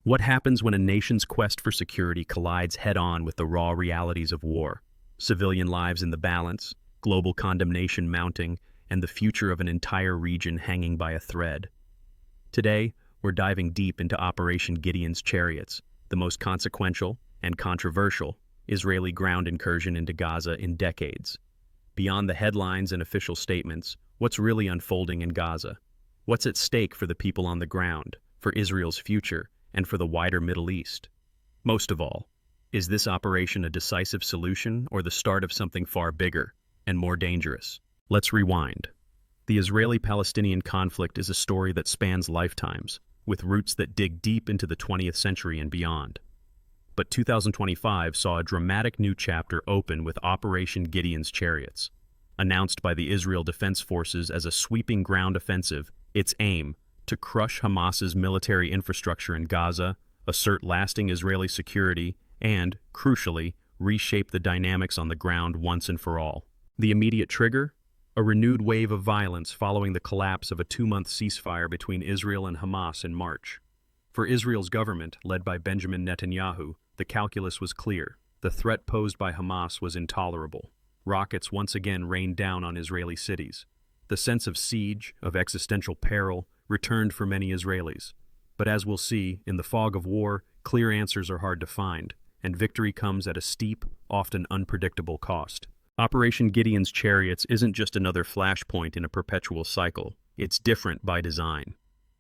What happens when a nation's quest for security collides head-on with the raw realities of war? Civilian lives in the balance, global condemnation mounting, and the future of an entire region hanging by a thread. Today, we're diving deep into Operation Gideon's Chariots, the most consequential and controversial Israeli ground incursion into Gaza in decades. Beyond the headlines and official statements, what's really unfolding in Gaza? What's at stake for the people on the ground, for Israel's future, and for the wider Middle East? Most of all, is this operation a decisive solution or the start of something far bigger and more dangerous? Let's rewind. The Israeli-Palestinian conflict is a story that spans lifetimes, with roots that dig deep into the 20th century and beyond. But 2025 saw a dramatic new chapter open with Operation Gideon's Chariots. Announced by the Israel Defense Forces as a sweeping ground offensive, its aim, to crush Hamas's military infrastructure in Gaza, assert lasting Israeli security, and, crucially, reshape the dynamics on the ground once and for all. The immediate trigger? A renewed wave of violence following the collapse of a 2-month ceasefire between Israel and Hamas in March. For Israel's government, led by Benjamin Netanyahu, the calculus was clear. The threat posed by Hamas was intolerable. Rockets once again rained down on Israeli cities. The sense of siege, of existential peril, returned for many Israelis. But as we'll see, in the fog of war, clear answers are hard to find, and victory comes at a steep, often unpredictable cost. Operation Gideon's Chariots isn't just another flashpoint in a perpetual cycle. It's different by design.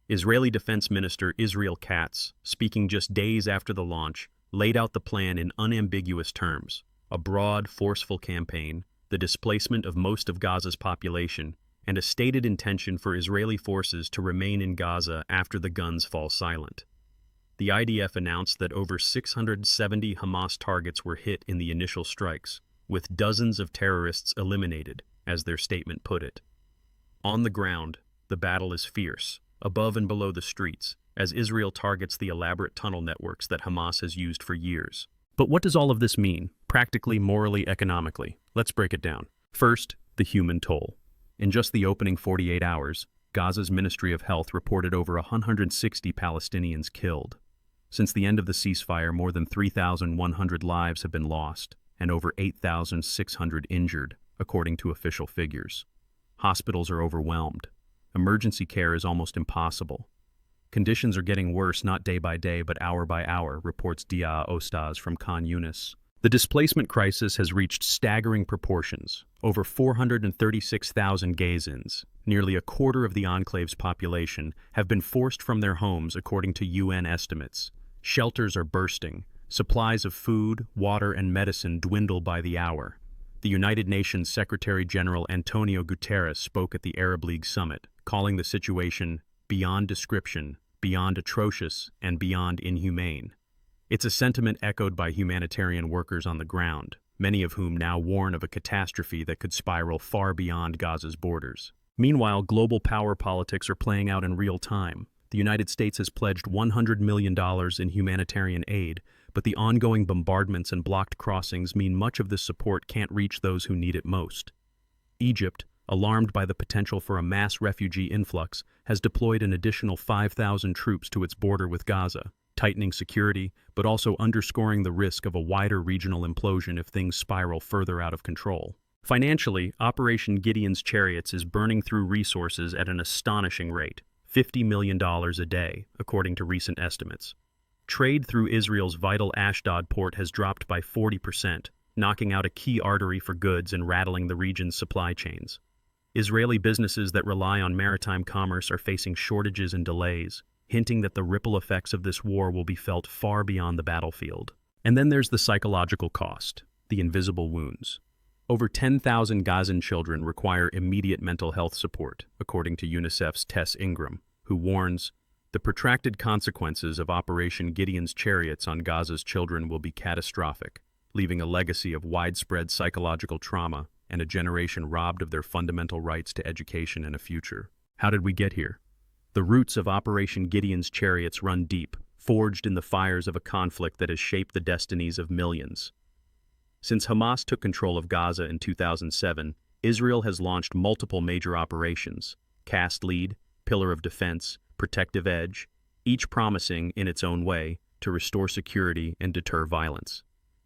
Israeli Defense Minister Israel Katz, speaking just days after the launch, laid out the plan in unambiguous terms: a broad, forceful campaign, the displacement of most of Gaza's population, and a stated intention for Israeli forces to remain in Gaza after the guns fall silent. The IDF announced that over 670 Hamas targets were hit in the initial strikes, with dozens of terrorists eliminated, as their statement put it. On the ground, the battle is fierce, above and below the streets, as Israel targets the elaborate tunnel networks that Hamas has used for years. But what does all of this mean, practically, morally, economically? Let's break it down. First, the human toll. In just the opening 48 hours, Gaza's Ministry of Health reported over 160 Palestinians killed. Since the end of the ceasefire, more than 3,100 lives have been lost, and over 8,600 injured, according to official figures. Hospitals are overwhelmed. Emergency care is almost impossible. Conditions are getting worse not day by day but hour by hour, reports Dia Ostaz from Khan Yunis. The displacement crisis has reached staggering proportions. Over 436,000 Gazans, nearly a quarter of the enclave's population, have been forced from their homes according to UN estimates. Shelters are bursting. Supplies of food, water, and medicine dwindle by the hour. The United Nations Secretary-General Antonio Guterres spoke at the Arab League summit, calling the situation beyond description, beyond atrocious, and beyond inhumane. It's a sentiment echoed by humanitarian workers on the ground, many of whom now warn of a catastrophe that could spiral far beyond Gaza's borders. Meanwhile, global power politics are playing out in real time. The United States has pledged $100 million in humanitarian aid, but the ongoing bombardments and blocked crossings mean much of this support can't reach those who need it most. Egypt, alarmed by the potential for a mass refugee influx, has deployed an additional 5,000 troops to its border with Gaza, tightening security, but also underscoring the risk of a wider regional implosion if things spiral further out of control. Financially, Operation Gideon's Chariots is burning through resources at an astonishing rate, $50 million a day, according to recent estimates. Trade through Israel's vital Ashdod port has dropped by 40%, knocking out a key artery for goods and rattling the region's supply chains. Israeli businesses that rely on maritime commerce are facing shortages and delays, hinting that the ripple effects of this war will be felt far beyond the battlefield. And then there's the psychological cost, the invisible wounds. Over 10,000 Gazan children require immediate mental health support, according to UNICEF's Tess Ingram, who warns, "The protracted consequences of Operation Gideon's Chariots on Gaza's children will be catastrophic, leaving a legacy of widespread psychological trauma and a generation robbed of their fundamental rights to education and a future." How did we get here? The roots of Operation Gideon's Chariots run deep, forged in the fires of a conflict that has shaped the destinies of millions. Since Hamas took control of Gaza in 2007, Israel has launched multiple major operations: Cast Lead, Pillar of Defense, Protective Edge, each promising, in its own way, to restore security and deter violence.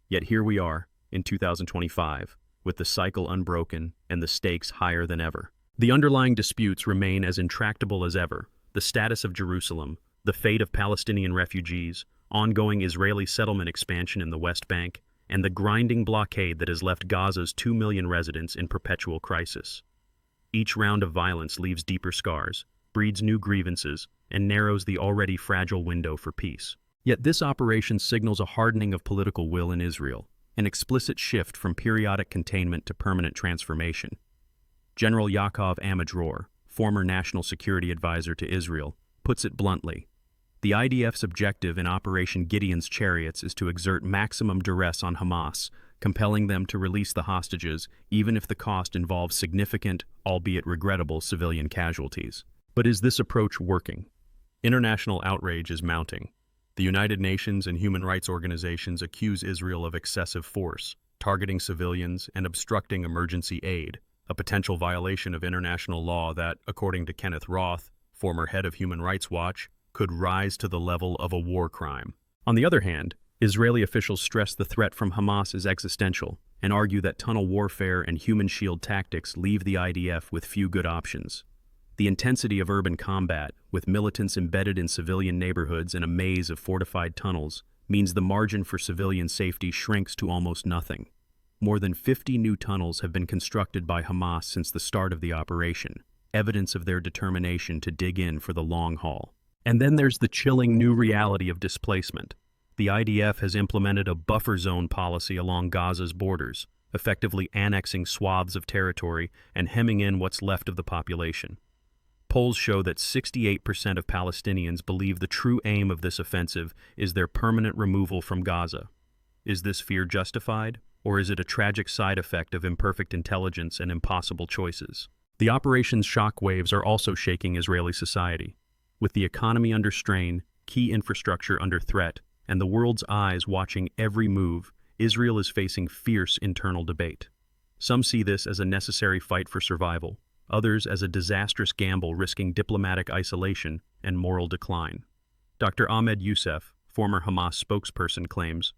Yet here we are, in 2025, with the cycle unbroken and the stakes higher than ever. The underlying disputes remain as intractable as ever: the status of Jerusalem, the fate of Palestinian refugees, ongoing Israeli settlement expansion in the West Bank, and the grinding blockade that has left Gaza's 2 million residents in perpetual crisis. Each round of violence leaves deeper scars, breeds new grievances, and narrows the already fragile window for peace. Yet this operation signals a hardening of political will in Israel, an explicit shift from periodic containment to permanent transformation. General Yaakov Amidror, former National Security Advisor to Israel, puts it bluntly: the IDF's objective in Operation Gideon's Chariots is to exert maximum duress on Hamas, compelling them to release the hostages, even if the cost involves significant, albeit regrettable, civilian casualties. But is this approach working? International outrage is mounting. The United Nations and human rights organizations accuse Israel of excessive force, targeting civilians and obstructing emergency aid, a potential violation of international law that, according to Kenneth Roth, former head of Human Rights Watch, could rise to the level of a war crime. On the other hand, Israeli officials stress the threat from Hamas is existential and argue that tunnel warfare and human shield tactics leave the IDF with few good options. The intensity of urban combat, with militants embedded in civilian neighborhoods in a maze of fortified tunnels, means the margin for civilian safety shrinks to almost nothing. More than 50 new tunnels have been constructed by Hamas since the start of the operation, evidence of their determination to dig in for the long haul. And then there's the chilling new reality of displacement. The IDF has implemented a buffer zone policy along Gaza's borders, effectively annexing swaths of territory and hemming in what's left of the population. Polls show that 68% of Palestinians believe the true aim of this offensive is their permanent removal from Gaza. Is this fear justified, or is it a tragic side effect of imperfect intelligence and impossible choices? The operation's shockwaves are also shaking Israeli society. With the economy under strain, key infrastructure under threat, and the world's eyes watching every move, Israel is facing fierce internal debate. Some see this as a necessary fight for survival, others as a disastrous gamble risking diplomatic isolation and moral decline. Dr. Ahmed Youssef, former Hamas spokesperson, claims,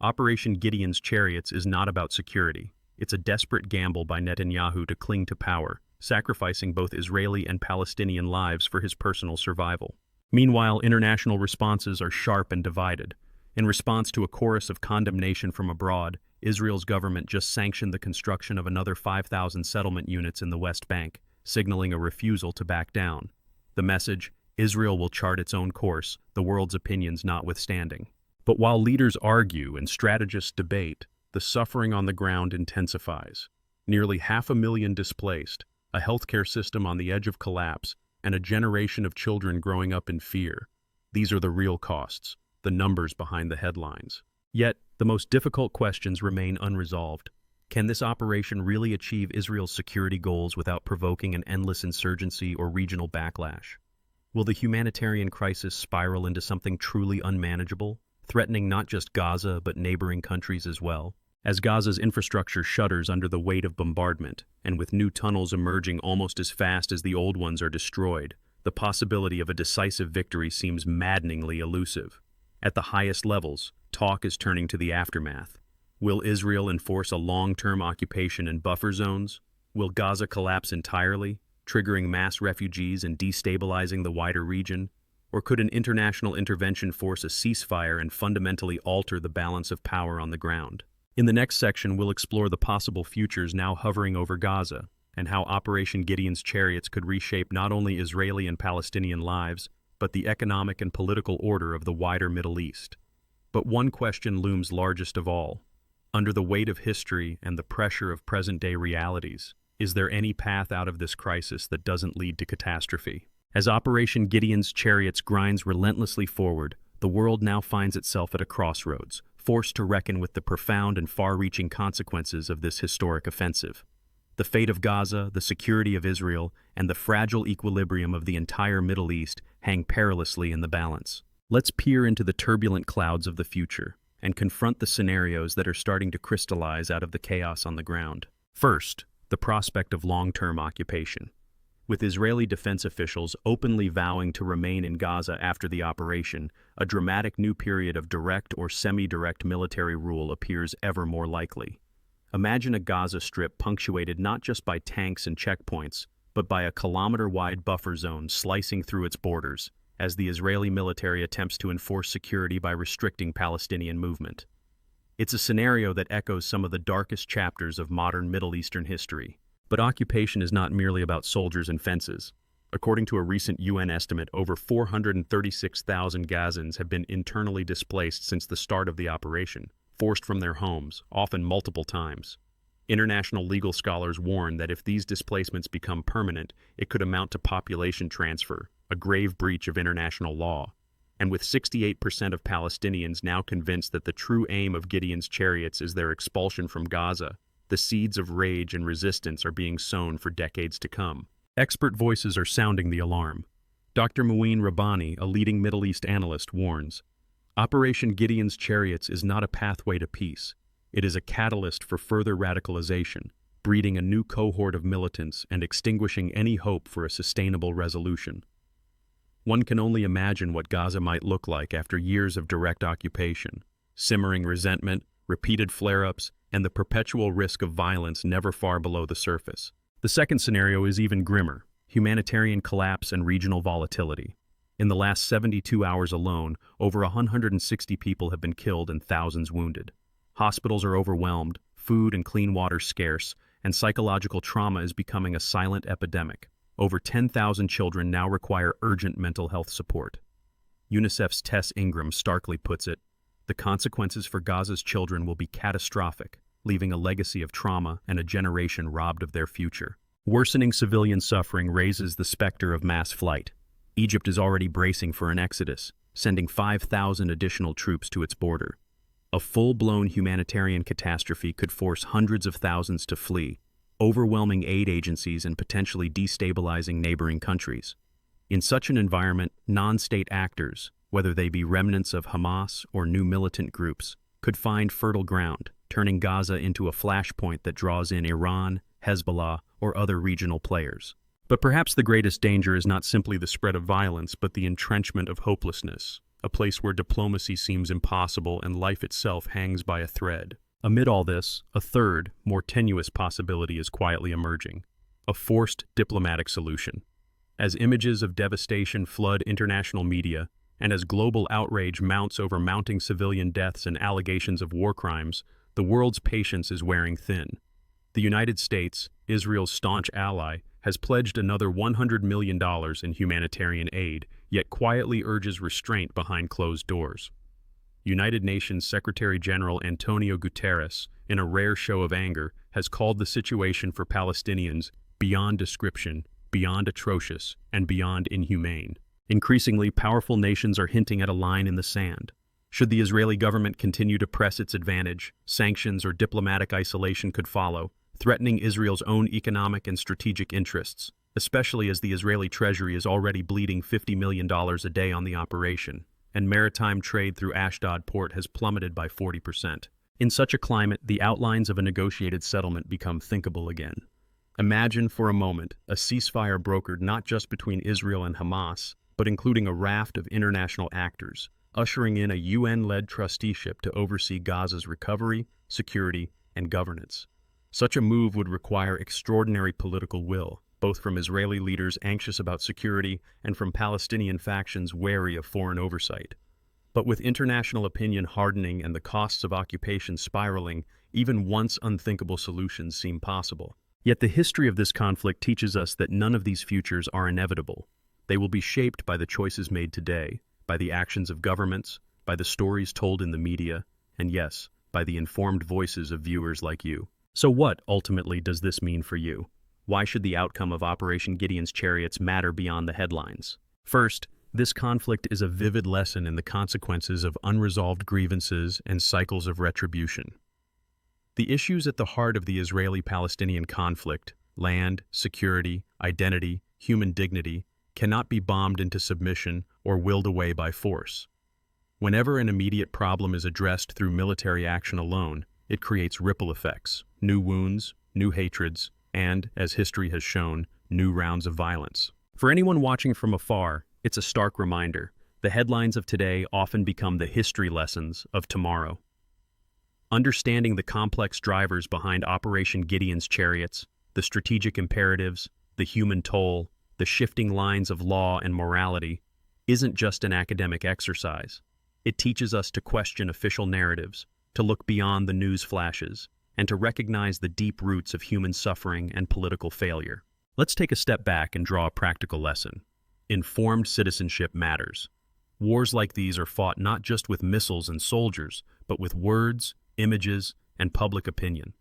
Operation Gideon's Chariots is not about security. It's a desperate gamble by Netanyahu to cling to power, sacrificing both Israeli and Palestinian lives for his personal survival. Meanwhile, international responses are sharp and divided. In response to a chorus of condemnation from abroad, Israel's government just sanctioned the construction of another 5,000 settlement units in the West Bank, signaling a refusal to back down. The message, Israel will chart its own course, the world's opinions notwithstanding. But while leaders argue and strategists debate, the suffering on the ground intensifies. Nearly 500,000 displaced, a healthcare system on the edge of collapse, and a generation of children growing up in fear. These are the real costs, the numbers behind the headlines. Yet, the most difficult questions remain unresolved. Can this operation really achieve Israel's security goals without provoking an endless insurgency or regional backlash? Will the humanitarian crisis spiral into something truly unmanageable, threatening not just Gaza but neighboring countries as well? As Gaza's infrastructure shudders under the weight of bombardment, and with new tunnels emerging almost as fast as the old ones are destroyed, the possibility of a decisive victory seems maddeningly elusive. At the highest levels, talk is turning to the aftermath. Will Israel enforce a long-term occupation in buffer zones? Will Gaza collapse entirely, triggering mass refugees and destabilizing the wider region? Or could an international intervention force a ceasefire and fundamentally alter the balance of power on the ground? In the next section, we'll explore the possible futures now hovering over Gaza, and how Operation Gideon's Chariots could reshape not only Israeli and Palestinian lives, but the economic and political order of the wider Middle East. But one question looms largest of all. Under the weight of history and the pressure of present-day realities, is there any path out of this crisis that doesn't lead to catastrophe? As Operation Gideon's Chariots grinds relentlessly forward, the world now finds itself at a crossroads, forced to reckon with the profound and far-reaching consequences of this historic offensive. The fate of Gaza, the security of Israel, and the fragile equilibrium of the entire Middle East hang perilously in the balance. Let's peer into the turbulent clouds of the future and confront the scenarios that are starting to crystallize out of the chaos on the ground. First, the prospect of long-term occupation. with Israeli defense officials openly vowing to remain in Gaza after the operation. A dramatic new period of direct or semi-direct military rule appears ever more likely. Imagine a Gaza Strip punctuated not just by tanks and checkpoints, but by a kilometer-wide buffer zone slicing through its borders, as the Israeli military attempts to enforce security by restricting Palestinian movement. It's a scenario that echoes some of the darkest chapters of modern Middle Eastern history. But occupation is not merely about soldiers and fences. According to a recent UN estimate, over 436,000 Gazans have been internally displaced since the start of the operation, forced from their homes, often multiple times. International legal scholars warn that if these displacements become permanent, it could amount to population transfer, a grave breach of international law. And with 68% of Palestinians now convinced that the true aim of Gideon's Chariots is their expulsion from Gaza, the seeds of rage and resistance are being sown for decades to come. Expert voices are sounding the alarm. Dr. Mouin Rabbani, a leading Middle East analyst, warns, Operation Gideon's Chariots is not a pathway to peace. It is a catalyst for further radicalization, breeding a new cohort of militants and extinguishing any hope for a sustainable resolution. One can only imagine what Gaza might look like after years of direct occupation, simmering resentment, repeated flare-ups, and the perpetual risk of violence never far below the surface. The second scenario is even grimmer: humanitarian collapse and regional volatility. In the last 72 hours alone, over 160 people have been killed and thousands wounded. Hospitals are overwhelmed, food and clean water scarce, and psychological trauma is becoming a silent epidemic. Over 10,000 children now require urgent mental health support. UNICEF's Tess Ingram starkly puts it, the consequences for Gaza's children will be catastrophic, leaving a legacy of trauma and a generation robbed of their future. Worsening civilian suffering raises the specter of mass flight. Egypt is already bracing for an exodus, sending 5,000 additional troops to its border. A full-blown humanitarian catastrophe could force hundreds of thousands to flee, overwhelming aid agencies and potentially destabilizing neighboring countries. In such an environment, non-state actors, whether they be remnants of Hamas or new militant groups, could find fertile ground, turning Gaza into a flashpoint that draws in Iran, Hezbollah, or other regional players. But perhaps the greatest danger is not simply the spread of violence, but the entrenchment of hopelessness, a place where diplomacy seems impossible and life itself hangs by a thread. Amid all this, a third, more tenuous possibility is quietly emerging: a forced diplomatic solution. As images of devastation flood international media, and as global outrage mounts over mounting civilian deaths and allegations of war crimes, the world's patience is wearing thin. The United States, Israel's staunch ally, has pledged another $100 million in humanitarian aid, yet quietly urges restraint behind closed doors. United Nations Secretary-General Antonio Guterres, in a rare show of anger, has called the situation for Palestinians beyond description, beyond atrocious, and beyond inhumane. Increasingly, powerful nations are hinting at a line in the sand. Should the Israeli government continue to press its advantage, sanctions or diplomatic isolation could follow, threatening Israel's own economic and strategic interests, especially as the Israeli treasury is already bleeding $50 million a day on the operation, and maritime trade through Ashdod port has plummeted by 40%. In such a climate, the outlines of a negotiated settlement become thinkable again. Imagine for a moment a ceasefire brokered not just between Israel and Hamas, but including a raft of international actors, ushering in a UN-led trusteeship to oversee Gaza's recovery, security, and governance. Such a move would require extraordinary political will, both from Israeli leaders anxious about security and from Palestinian factions wary of foreign oversight. But with international opinion hardening and the costs of occupation spiraling, even once unthinkable solutions seem possible. Yet the history of this conflict teaches us that none of these futures are inevitable. They will be shaped by the choices made today, by the actions of governments, by the stories told in the media, and yes, by the informed voices of viewers like you. So what, ultimately, does this mean for you? Why should the outcome of Operation Gideon's Chariots matter beyond the headlines? First, this conflict is a vivid lesson in the consequences of unresolved grievances and cycles of retribution. The issues at the heart of the Israeli-Palestinian conflict, land, security, identity, human dignity, cannot be bombed into submission or willed away by force. Whenever an immediate problem is addressed through military action alone, it creates ripple effects, new wounds, new hatreds, and, as history has shown, new rounds of violence. For anyone watching from afar, it's a stark reminder. The headlines of today often become the history lessons of tomorrow. Understanding the complex drivers behind Operation Gideon's Chariots, the strategic imperatives, the human toll, the shifting lines of law and morality, isn't just an academic exercise. It teaches us to question official narratives, to look beyond the news flashes, and to recognize the deep roots of human suffering and political failure. Let's take a step back and draw a practical lesson. Informed citizenship matters. Wars like these are fought not just with missiles and soldiers, but with words, images, and public opinion.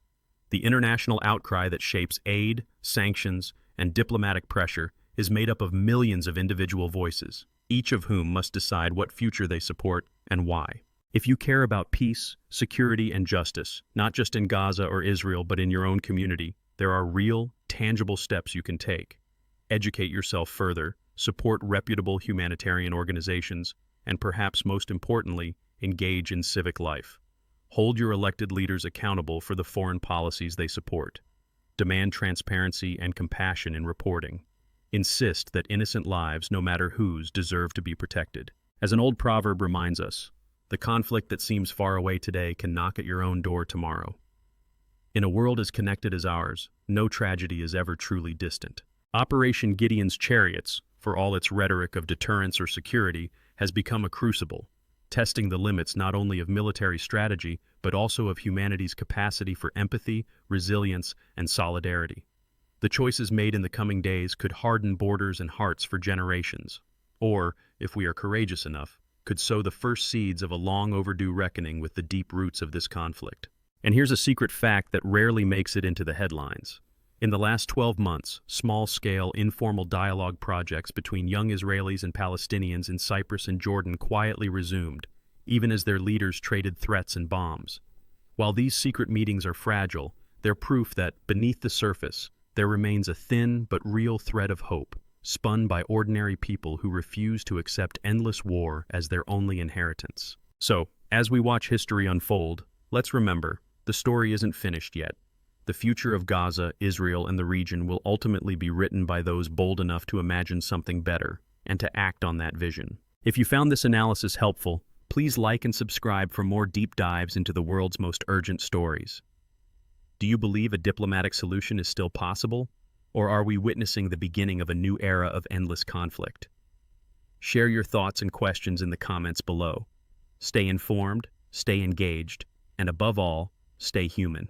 The international outcry that shapes aid, sanctions, and diplomatic pressure is made up of millions of individual voices, each of whom must decide what future they support and why. If you care about peace, security, and justice, not just in Gaza or Israel, but in your own community, there are real, tangible steps you can take. Educate yourself further, support reputable humanitarian organizations, and perhaps most importantly, engage in civic life. Hold your elected leaders accountable for the foreign policies they support. Demand transparency and compassion in reporting. Insist that innocent lives, no matter whose, deserve to be protected. As an old proverb reminds us, the conflict that seems far away today can knock at your own door tomorrow. In a world as connected as ours, no tragedy is ever truly distant. Operation Gideon's Chariots, for all its rhetoric of deterrence or security, has become a crucible, testing the limits not only of military strategy, but also of humanity's capacity for empathy, resilience, and solidarity. The choices made in the coming days could harden borders and hearts for generations, or, if we are courageous enough, could sow the first seeds of a long overdue reckoning with the deep roots of this conflict. And here's a secret fact that rarely makes it into the headlines. In the last 12 months, small-scale, informal dialogue projects between young Israelis and Palestinians in Cyprus and Jordan quietly resumed, even as their leaders traded threats and bombs. While these secret meetings are fragile, they're proof that, beneath the surface, there remains a thin but real thread of hope, spun by ordinary people who refuse to accept endless war as their only inheritance. So, as we watch history unfold, let's remember, the story isn't finished yet. The future of Gaza, Israel, and the region will ultimately be written by those bold enough to imagine something better and to act on that vision. If you found this analysis helpful, please like and subscribe for more deep dives into the world's most urgent stories. Do you believe a diplomatic solution is still possible, or are we witnessing the beginning of a new era of endless conflict? Share your thoughts and questions in the comments below. Stay informed, stay engaged, and above all, stay human.